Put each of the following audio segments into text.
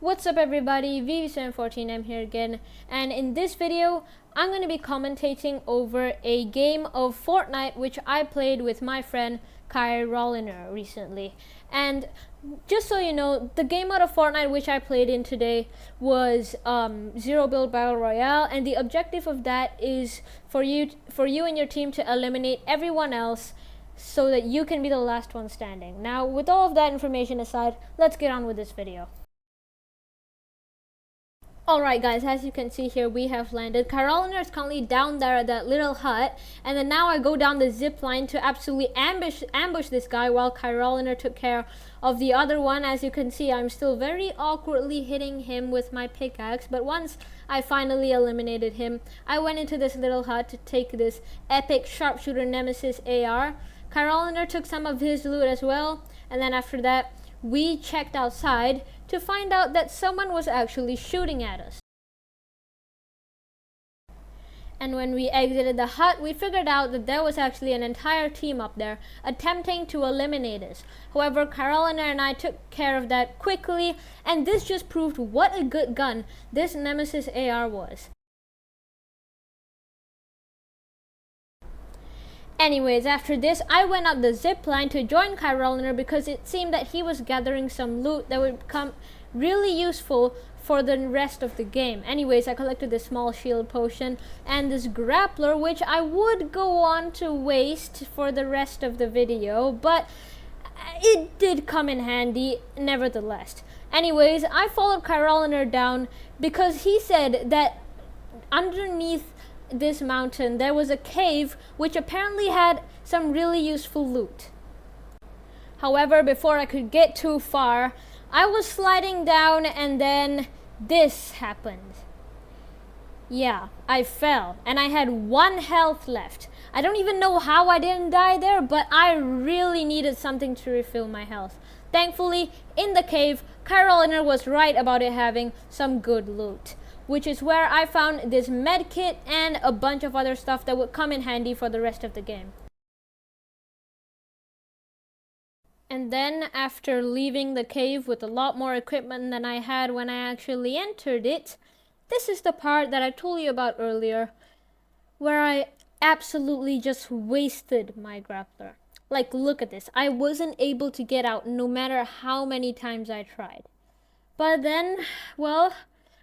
What's up everybody, VV714, I'm here again, and in this video I'm going to be commentating over a game of Fortnite which I played with my friend Kai Rolliner recently. And just so you know, the game mode of Fortnite which I played in today was Zero Build Battle Royale, and the objective of that is for you and your team to eliminate everyone else so that you can be the last one standing. Now, with all of that information aside, let's get on with this video. Alright guys, as you can see here, we have landed. Carolina is currently down there at that little hut, and then now I go down the zip line to absolutely ambush this guy while Carolina took care of the other one. As you can see, I'm still very awkwardly hitting him with my pickaxe, but once I finally eliminated him, I went into this little hut to take this epic sharpshooter Nemesis AR. Carolina took some of his loot as well, and then after that, we checked outside to find out that someone was actually shooting at us. And when we exited the hut, we figured out that there was actually an entire team up there attempting to eliminate us. However, Carolina and I took care of that quickly, and this just proved what a good gun this Nemesis AR was. Anyways, after this, I went up the zip line to join Carolina because it seemed that he was gathering some loot that would become really useful for the rest of the game. Anyways, I collected this small shield potion and this grappler, which I would go on to waste for the rest of the video, but it did come in handy nevertheless. Anyways, I followed Carolina down because he said that underneath this mountain there was a cave which apparently had some really useful loot. However, before I could get too far, I was sliding down and then this happened. Yeah, I fell and I had 1 health left. I don't even know how I didn't die there, but I really needed something to refill my health. Thankfully, in the cave, Carolina was right about it having some good loot, which is where I found this med kit and a bunch of other stuff that would come in handy for the rest of the game. And then, after leaving the cave with a lot more equipment than I had when I actually entered it, this is the part that I told you about earlier, where I absolutely just wasted my grappler. Like, look at this. I wasn't able to get out no matter how many times I tried. But then, well,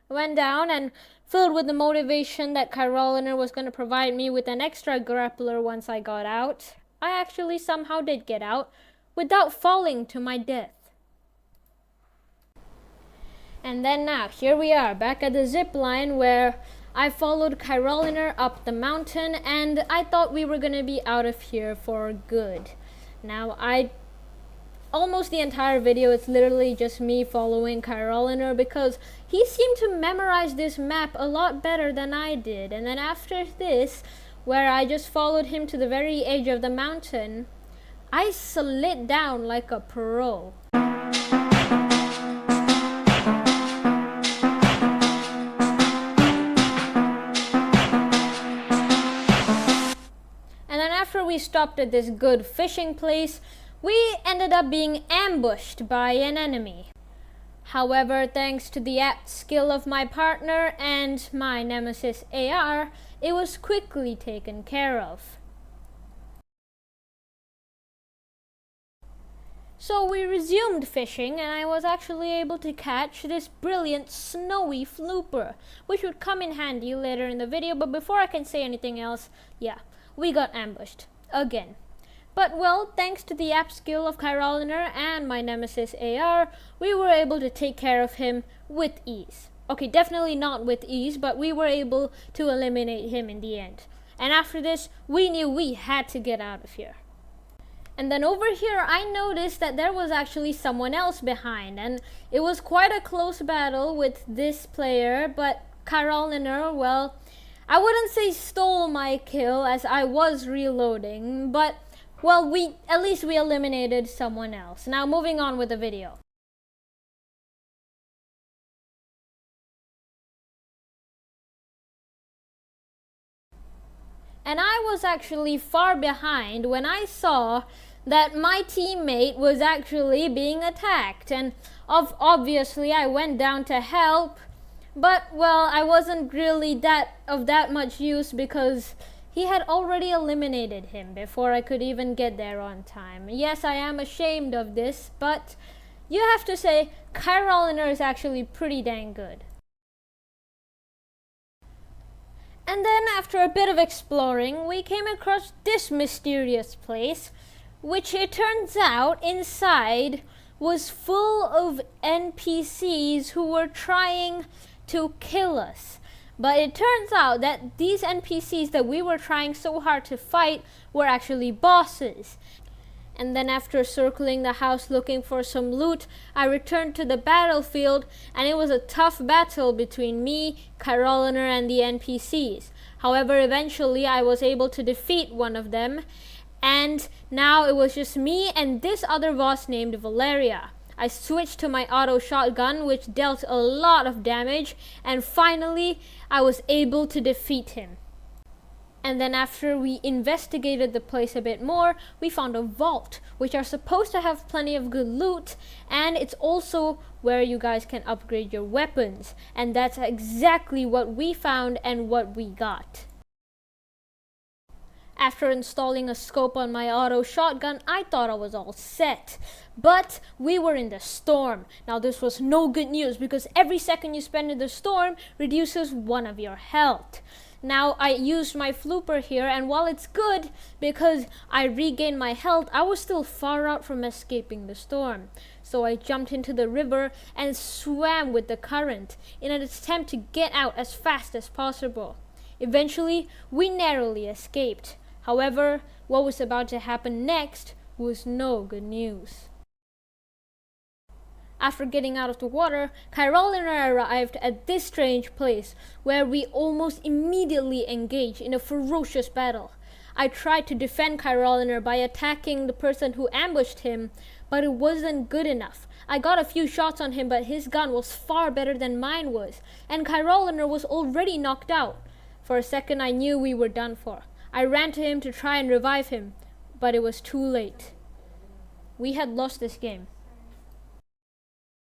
went down, and filled with the motivation that Carolina was going to provide me with an extra grappler once I got out, I actually somehow did get out without falling to my death. And then now, here we are back at the zip line where I followed Carolina up the mountain, and I thought we were going to be out of here for good. Now, almost the entire video is literally just me following Carolina because he seemed to memorize this map a lot better than I did. And then after this, where I just followed him to the very edge of the mountain, I slid down like a pro. And then after we stopped at this good fishing place, we ended up being ambushed by an enemy. However, thanks to the apt skill of my partner and my Nemesis AR, it was quickly taken care of. So we resumed fishing, and I was actually able to catch this brilliant snowy flooper, which would come in handy later in the video. But before I can say anything else, yeah, we got ambushed again. But well, thanks to the apt skill of Carolina and my Nemesis AR, we were able to take care of him with ease. Okay, definitely not with ease, but we were able to eliminate him in the end. And after this, we knew we had to get out of here. And then over here, I noticed that there was actually someone else behind, and it was quite a close battle with this player, but Carolina, well, I wouldn't say stole my kill as I was reloading, but well, at least we eliminated someone else. Now moving on with the video. And I was actually far behind when I saw that my teammate was actually being attacked, and obviously I went down to help, but well, I wasn't really that much use because he had already eliminated him before I could even get there on time. Yes, I am ashamed of this, but you have to say Kyroliner is actually pretty dang good. And then after a bit of exploring, we came across this mysterious place, which it turns out inside was full of NPCs who were trying to kill us. But it turns out that these NPCs that we were trying so hard to fight were actually bosses. And then after circling the house looking for some loot, I returned to the battlefield, and it was a tough battle between me, Kyroliner, and the NPCs. However, eventually I was able to defeat one of them, and now it was just me and this other boss named Valeria. I switched to my auto shotgun, which dealt a lot of damage, and finally I was able to defeat him. And then after we investigated the place a bit more, we found a vault, which are supposed to have plenty of good loot, and it's also where you guys can upgrade your weapons. And that's exactly what we found and what we got. After installing a scope on my auto shotgun, I thought I was all set. But we were in the storm. Now this was no good news because every second you spend in the storm reduces one of your health. Now I used my flooper here, and while it's good because I regained my health, I was still far out from escaping the storm. So I jumped into the river and swam with the current in an attempt to get out as fast as possible. Eventually, we narrowly escaped. However, what was about to happen next was no good news. After getting out of the water, Kyroliner arrived at this strange place where we almost immediately engaged in a ferocious battle. I tried to defend Kyroliner by attacking the person who ambushed him, but it wasn't good enough. I got a few shots on him, but his gun was far better than mine was, and Kyroliner was already knocked out. For a second I knew we were done for. I ran to him to try and revive him, but it was too late. We had lost this game.